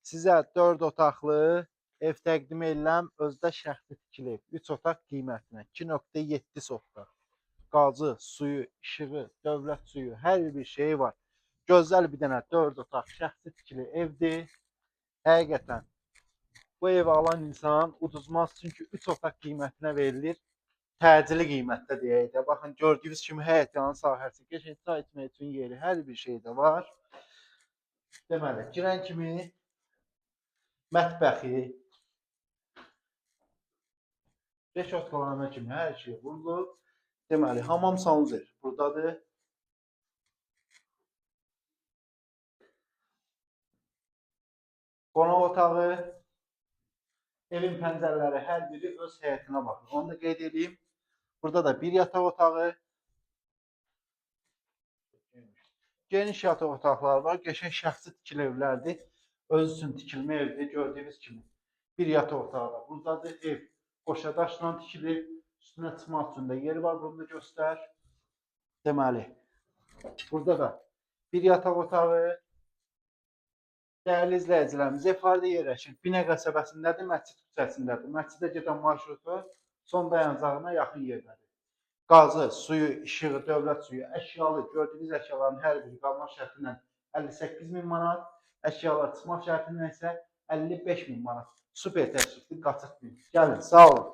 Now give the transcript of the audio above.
Sizə 4 otaqlı ev təqdim edirəm. Özdə şəxsi tikili ev. 3 otaq qiymətinə 2.7 sotda. Qazı, suyu, işığı, dövlət suyu, hər bir şeyi var. Gözəl bir dənə 4 otaq şəxsi tikili evdir. Həqiqətən bu evi alan insan uduzmaz. Çünki 3 otaq qiymətinə verilir. Təcili qiymətdə deyək də. Baxın, gördüyünüz kimi həyətyanı sahəsi, qəşəng çay içmək üçün yeri, hər bir şey də var. Deməli, girən kimi mətbəxi, reşotkalarına kimi hər şey vurulub. Deməli, hamam sanuzer buradadır. Qonaq otağı, evin pəncərələri hər biri öz həyətinə baxır. Onu da qeyd edeyim. Burada da bir yataq otağı, geniş yataq otaqları var. Qəşəng şəxsi tikili evlərdir. Öz üçün tikilmə evdir. Gördüyünüz kimi bir yataq otağı da buradadır. Ev qoşadaşla tikilir. Üstünə çıxmaq üçün də yeri var. Bunu da göstər. Deməli, burada da bir yataq otağı. Dəyərli izləyicilərimiz, ev harada yerləşir? Binə qəsəbəsindədir, Məscid küçəsindədir. Məscidə gedən marşrutu son dayanacağına yaxın yerdədir. Qazı, suyu, işığı, dövlət suyu, əşyalı, gördüyünüz əşyaların hər biri qalma şərti ilə 58.000 manat, əşyalar çıxmaq şərti ilə isə 55.000 manat. Super təşrifli, qaçıq bir. Gəlin, sağ olun.